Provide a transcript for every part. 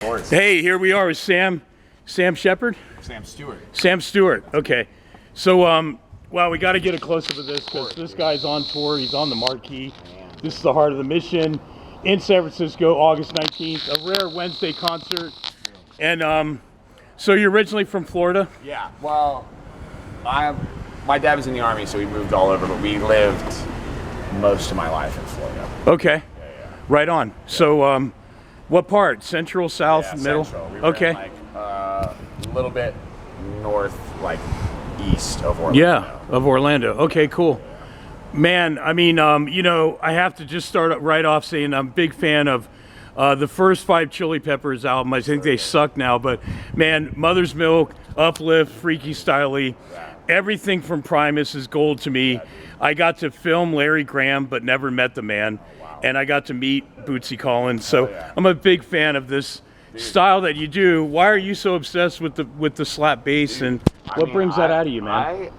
course. Hey, here we are with Sam Shepard? Sam Stuart. Sam Stuart, okay. So, well, we got to get a close-up of this because this guy's on tour. He's on the marquee. This is the Heart of the Mission in San Francisco, August 19th, a rare Wednesday concert. And so you're originally from Florida? Yeah, well, my dad was in the Army, so we moved all over, but we lived most of my life in Florida. Okay, right on. So what part? Central, south, middle? Central. We were in, like, a little bit north, like east of Orlando. Yeah, of Orlando. Okay, cool. Man, I mean, you know, I have to just start right off saying I'm a big fan of the first 5 Chili Peppers album. I think they suck now, but man, Mother's Milk, Uplift, Freaky Styley, everything from Primus is gold to me. I got to film Larry Graham, but never met the man, and I got to meet Bootsy Collins. So I'm a big fan of this style that you do. Why are you so obsessed with the slap bass, and what brings that out of you, man?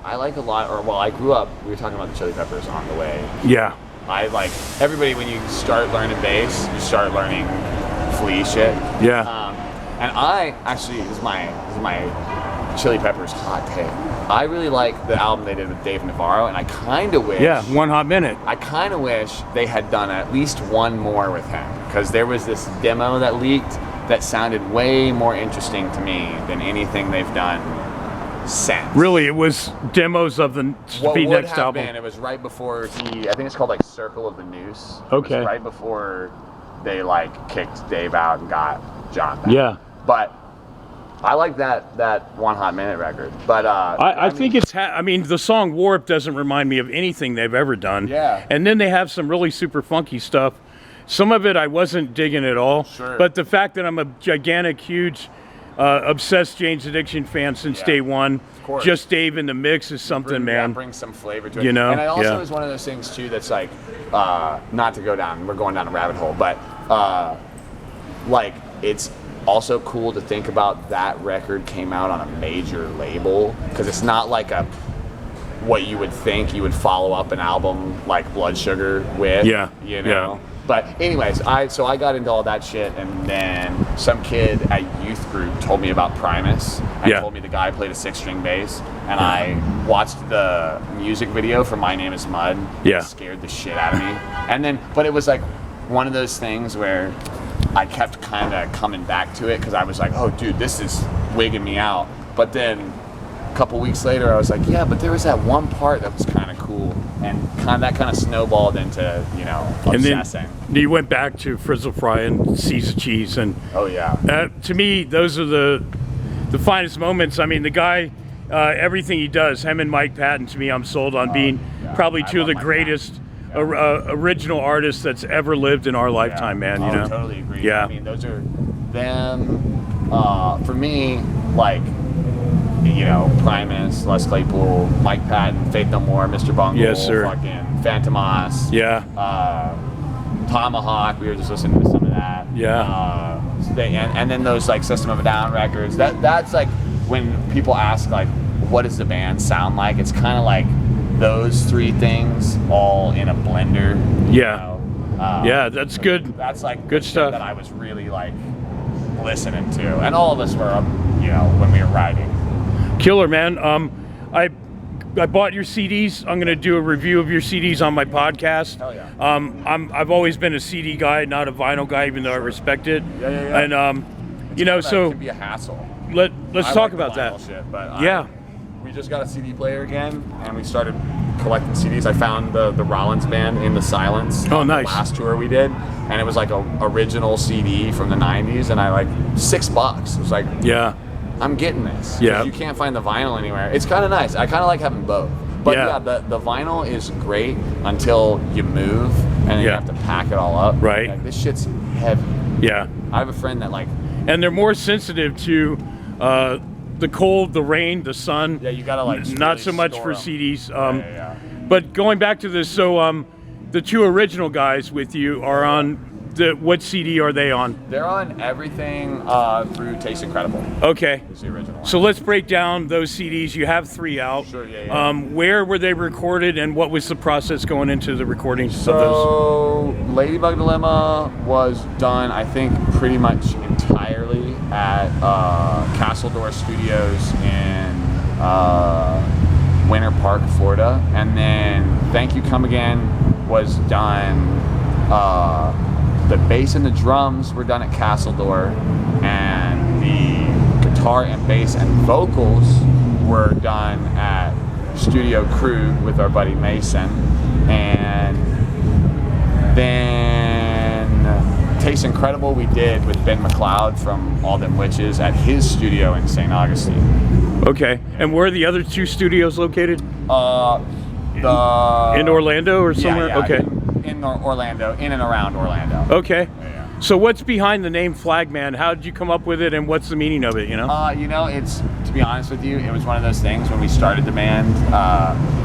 I like a lot, or well, I grew up, we were talking about the Chili Peppers on the way. Yeah. I like, everybody, when you start learning bass, you start learning flea shit. Yeah. And I, actually, this is my Chili Peppers hot take. I really like the album they did with Dave Navarro, and I kind of wish... Yeah, One Hot Minute. I kind of wish they had done at least one more with him, because there was this demo that leaked that sounded way more interesting to me than anything they've done since. Really, it was demos of the next album. It was right before I think it's called like Circle of the Noose. Okay. It was right before they like kicked Dave out and got John back. Yeah. But I like that One Hot Minute record. But I think it's I mean, the song Warp doesn't remind me of anything they've ever done. Yeah. And then they have some really super funky stuff. Some of it I wasn't digging at all. Sure. But the fact that I'm a gigantic, huge, obsessed Jane's Addiction fan since day one, of course. Just Dave in the mix is something, man. Brings some flavor to it. You know? And it also is one of those things too that's like, not to go down, we're going down a rabbit hole, but like it's also cool to think about that record came out on a major label, because it's not like what you would think you would follow up an album like Blood Sugar with. Yeah. You know? Yeah. But anyways, I got into all that shit, and then some kid at youth group told me about Primus and told me the guy played a 6-string bass, and I watched the music video for My Name Is Mud. Yeah. It scared the shit out of me. And then, but it was like one of those things where I kept kind of coming back to it because I was like, oh dude, this is wigging me out. But then a couple weeks later I was like, yeah, but there was that one part that was kind of cool, and that kind of snowballed into, you know, obsessing. And then you went back to Frizzle Fry and Seas of Cheese, and to me those are the finest moments. I mean, the guy, everything he does, him and Mike Patton, to me I'm sold on being probably two of the greatest original artists that's ever lived in our lifetime, man. You know? Totally agree. Yeah. I mean, those are them. For me, like, you know, Primus, Les Claypool, Mike Patton, Faith No More, Mr. Bungle, yes, sir. fucking Phantomas, Tomahawk. We were just listening to some of that. Yeah. And then those like System of a Down records. That's like when people ask like, what does the band sound like? It's kind of like those 3 things all in a blender. Yeah. You know? Yeah, that's good. That's like good stuff that I was really like listening to, and all of us were, you know, when we were riding. Killer, man. I bought your CDs. I'm gonna do a review of your CDs on my podcast. Hell yeah. I've always been a CD guy, not a vinyl guy, even though I respect it. Yeah. And you know, so it can be a hassle. Let's talk about that. Shit, but we just got a CD player again, and we started collecting CDs. I found the Rollins Band in the Silence. Oh, nice. The last tour we did, and it was like a original CD from the 90s, and I like $6. It was like, I'm getting this. Yeah. You can't find the vinyl anywhere. It's kind of nice. I kind of like having both. But the vinyl is great until you move, and then you have to pack it all up. Right. Like, this shit's heavy. Yeah. I have a friend that like... And they're more sensitive to the cold, the rain, the sun. Yeah, you gotta like... Not really so much for them. CDs. But going back to this, so the 2 original guys with you are on what CD are they on? They're on everything through Taste Incredible. Okay. Is the original one. So let's break down those CDs. You have 3 out. Sure, yeah. Where were they recorded, and what was the process going into the recording of those? So Ladybug Dilemma was done, I think, pretty much entirely at Castle Door Studios in Winter Park, Florida. And then Thank You Come Again was done, the bass and the drums were done at Castle Door, and the guitar and bass and vocals were done at Studio Crew with our buddy Mason. And then Taste Incredible we did with Ben McLeod from All Them Witches at his studio in St. Augustine. Okay. And where are the other 2 studios located? In Orlando or somewhere? Yeah, okay. In Orlando, in and around Orlando. Okay. Yeah. So what's behind the name Flagman? How did you come up with it, and what's the meaning of it, you know? It's, to be honest with you, it was one of those things when we started the band,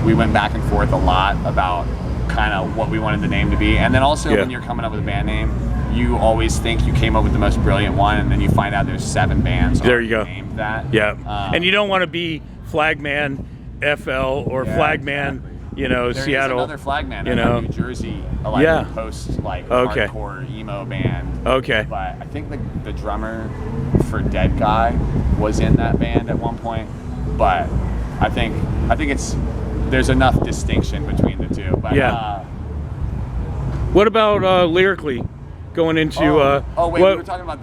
we went back and forth a lot about kind of what we wanted the name to be. And then also when you're coming up with a band name, you always think you came up with the most brilliant one, and then you find out there's 7 bands there you go. named that. Yeah. And you don't want to be Flagman FL or Flagman, exactly. Seattle. There is another Flagman in New Jersey, post hardcore emo band. Okay. But I think the drummer for Dead Guy was in that band at one point. But I think there's enough distinction between the two. But what about lyrically? Going into we were talking about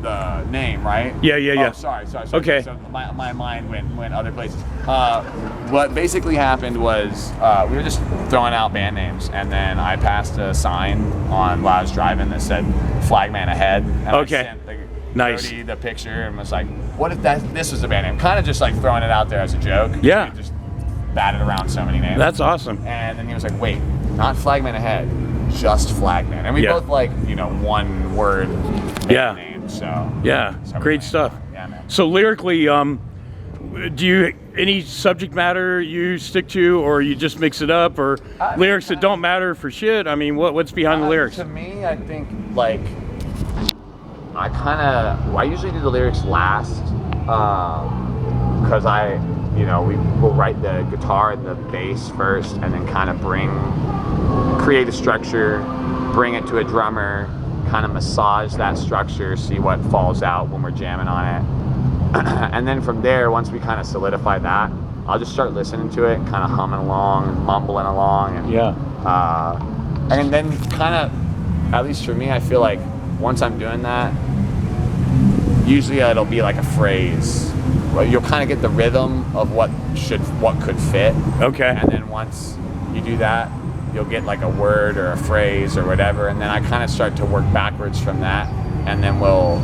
the name, right? Yeah. Oh, sorry. Okay. So my mind went other places. What basically happened was we were just throwing out band names, and then I passed a sign on while I was driving that said "Flagman Ahead." And I sent Cody the picture and was like, "What if this was the band name?" Kind of just like throwing it out there as a joke. Yeah. We just batted around so many names. That's awesome. And then he was like, "Wait, not Flagman Ahead, just Flagman." And we both like, one word names. So great stuff. Yeah, man. So lyrically, do you any subject matter you stick to, or you just mix it up, or lyrics that don't matter for shit? I mean, what's behind the lyrics? To me, I think like I usually do the lyrics last, because we will write the guitar and the bass first, and then kind of create a structure, bring it to a drummer, kind of massage that structure, see what falls out when we're jamming on it. And then from there, once we kind of solidify that, I'll just start listening to it, kind of humming along, mumbling along, and then kind of, at least for me, I feel like once I'm doing that, usually it'll be like a phrase. You'll kind of get the rhythm of what could fit. Okay. And then once you do that, you'll get like a word or a phrase or whatever, and then I kind of start to work backwards from that, and then we'll,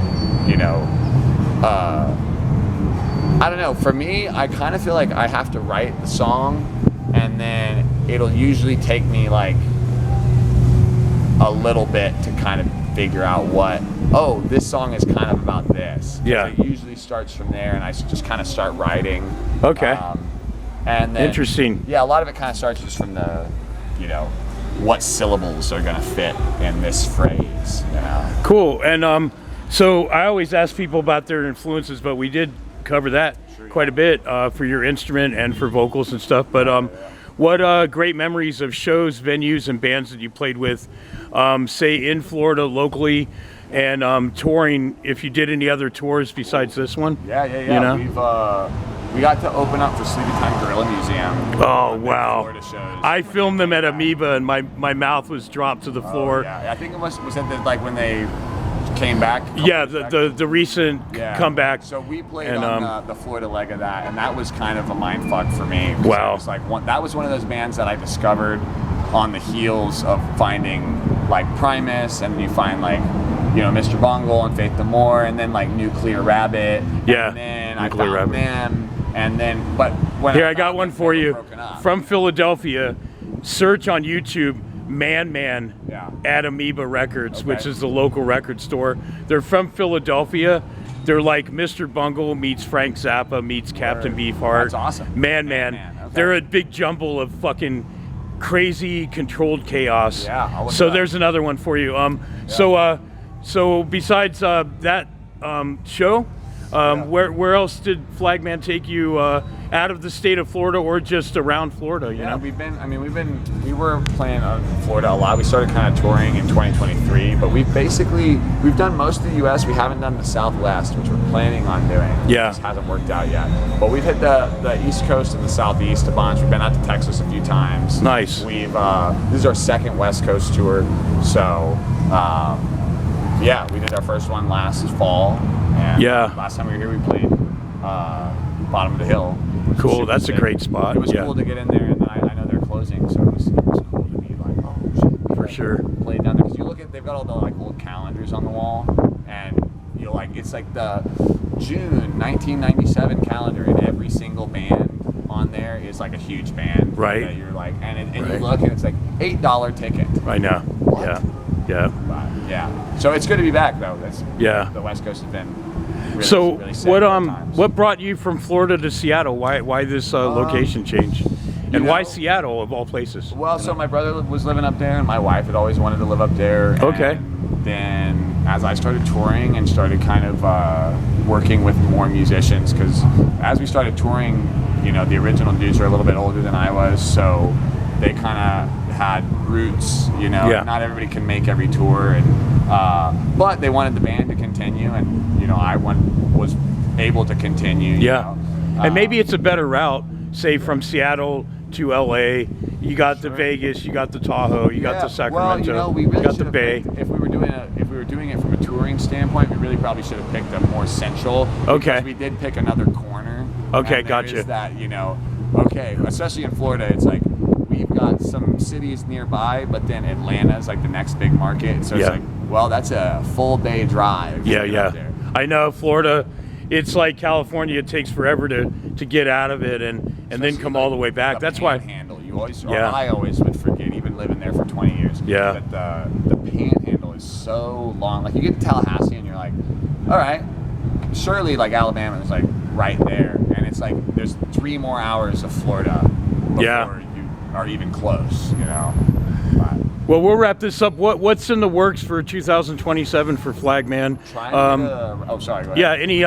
I don't know, for me, I kind of feel like I have to write the song, and then it'll usually take me like a little bit to kind of figure out this song is kind of about this. Yeah. It usually starts from there, and I just kind of start writing. Okay. And then, interesting. Yeah, a lot of it kind of starts just from the, what syllables are going to fit in this phrase. Cool. And so I always ask people about their influences, but we did cover that quite a bit for your instrument and for vocals and stuff. But what great memories of shows, venues, and bands that you played with, say in Florida locally, and touring, if you did any other tours besides this one? Yeah. We got to open up for Sleepy Time Gorilla Museum. Oh, wow. I filmed them at Amoeba, and my mouth was dropped to the floor. Yeah, I think it was when they came back. Yeah, the recent comeback. So we played on the Florida leg of that, and that was kind of a mind fuck for me. Wow. It was that was one of those bands that I discovered on the heels of finding like Primus, and you find like Mr. Bungle and Faith No More, and then like Nuclear Rabbit. Yeah. And then I found them, and then when I got one for you from Philadelphia. Search on YouTube Man at Amoeba Records, which is the local record store. They're from Philadelphia. They're like Mr. Bungle meets Frank Zappa meets Captain Beefheart. That's awesome. Man. Okay. They're a big jumble of fucking crazy controlled chaos. Yeah, I'll look so it up. there's another one for you. So besides that show, where else did Flagman take you out of the state of Florida or just around Florida? You know, we were playing in Florida a lot. We started kind of touring in 2023, but we've done most of the U.S. We haven't done the Southwest, which we're planning on doing. Yeah. It just hasn't worked out yet. But we've hit the East Coast and the Southeast a bunch. We've been out to Texas a few times. Nice. This is our second West Coast tour, so. Yeah, we did our first one last fall, and last time we were here we played bottom of the hill. Cool, that's a great spot. It was cool to get in there, and then I know they're closing, so it was cool to be like, oh shit. For sure. Played down there, because you look at, they've got all the like old calendars on the wall, and you know, like it's like the June 1997 calendar, and every single band on there is like a huge band. Right. That you're like, and you look and it's like $8 ticket. I know. What? Yeah. But, yeah. So it's good to be back though. The West Coast has been really sick what brought you from Florida to Seattle? Why this location change? And why Seattle of all places? Well, so my brother was living up there, and my wife had always wanted to live up there. Okay. And then as I started touring and started kind of working with more musicians, because as we started touring, you know, the original dudes are a little bit older than I was, so they kind of had roots, you know. Yeah. Not everybody can make every tour, and but they wanted the band to continue, and you know, I was able to continue. You know? And maybe it's a better route, say from Seattle to LA. You got the Vegas, you got the Tahoe, you got the Sacramento, well, you know, we really got the Bay. If we were doing it from a touring standpoint, we really probably should have picked a more central. Okay. Because we did pick another corner. Okay, and gotcha. Is that, you know, okay, especially in Florida, it's like we've got some cities nearby, but then Atlanta's like the next big market. So it's like, well, that's a full day drive. Yeah. I know Florida. It's like California. It takes forever to get out of it and then come all the way back. That's why. Panhandle. You always, or I always would forget, even living there for 20 years. Yeah. That the panhandle is so long. Like you get to Tallahassee and you're like, all right, surely like Alabama is like right there, and it's like there's 3 more hours of Florida before you are even close. You know. Well, we'll wrap this up. What's in the works for 2027 for Flagman? Oh, sorry. Go ahead. Yeah. Any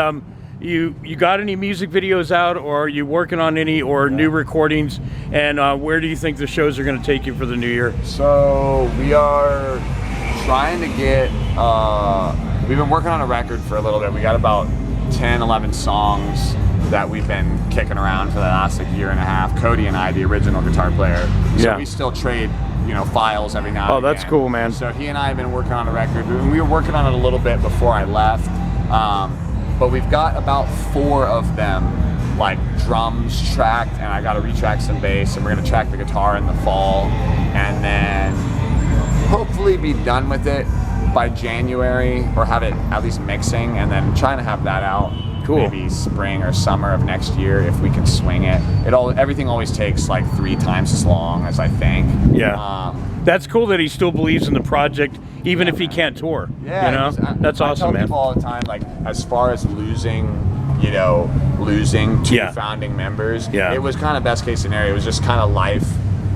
you got any music videos out, or are you working on any, or new recordings? And where do you think the shows are going to take you for the new year? So we are trying to get. We've been working on a record for a little bit. We got about 10, 11 songs that we've been kicking around for the last like year and a half. Cody and I, the original guitar player. So we still trade, you know, files every now and again. Oh, that's cool, man. So he and I have been working on a record. We were working on it a little bit before I left, but we've got about 4 of them, like drums tracked, and I got to retrack some bass, and we're gonna track the guitar in the fall, and then hopefully be done with it by January, or have it at least mixing, and then trying to have that out. Cool. Maybe spring or summer of next year if we can swing it. Everything always takes like 3 times as long as I think. Yeah. That's cool that he still believes in the project, even if he can't tour. Yeah, you know? That's awesome, I tell man. people all the time, like as far as losing 2 founding members, it was kind of best case scenario. It was just kind of life.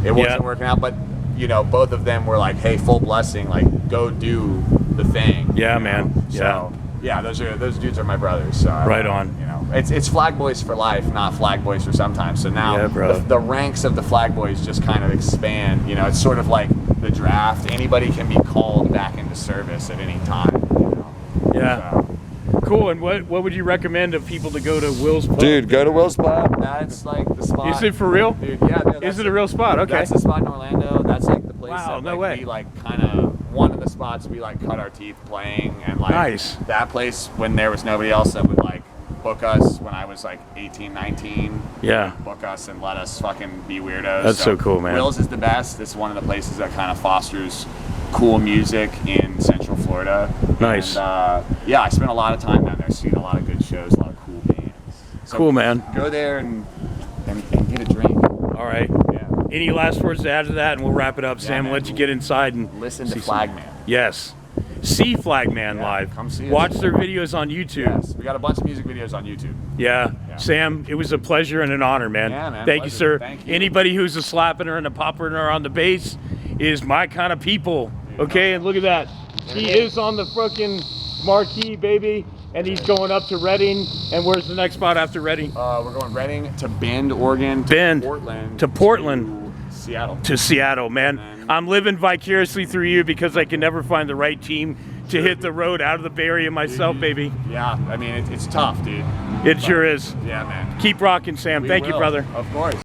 It wasn't working out, but you know, both of them were like, hey, full blessing, like go do the thing. Yeah, man. So, yeah, those dudes are my brothers. So right on. You know, it's Flag Boys for life, not Flag Boys for sometimes. So now the ranks of the Flag Boys just kind of expand. You know, it's sort of like the draft. Anybody can be called back into service at any time. You know? Yeah. So. Cool. And what would you recommend of people to go to Will's Pub? Dude, go to Will's Pub. That's like the spot. Is it for real? Dude, yeah. Is it a real spot? Okay. That's the spot in Orlando. That's like the place Wow, that no way. we like kind of one of the spots we like cut our teeth playing, and like Nice. that place when there was nobody else that would like book us when I was like 18, 19. Yeah. Book us and let us fucking be weirdos. That's so cool, man. Will's is the best. It's one of the places that kind of fosters cool music in Central Florida. Nice. And, yeah, I spent a lot of time down there seeing a lot of good shows, a lot of cool bands. So cool, man. Go there and get a drink. All right. Yeah. Any last words to add to that, and we'll wrap it up, Sam. Man. Let you get inside and Listen to Flagman. Yes. see Flagman Yeah, live. come see us. Watch their videos on YouTube. Yes, we got a bunch of music videos on YouTube. Yeah. Yeah. Sam, it was a pleasure and an honor, man. Yeah, man, Thank you, pleasure. sir. Thank you. Anybody who's a slapper and a popper on the bass is my kind of people. Okay, and look at that. He is on the fucking marquee, baby, and he's going up to Reading. And where's the next spot after Reading? We're going Reading to Bend, Oregon, to Bend, Portland, to Portland. to Seattle. To Seattle, man. I'm living vicariously through you because I can never find the right team to hit the road out of the Bay Area myself, baby. Yeah, I mean, it's tough, dude. It sure is. Yeah, man. Keep rocking, Sam. We Thank you, will, brother. Of course.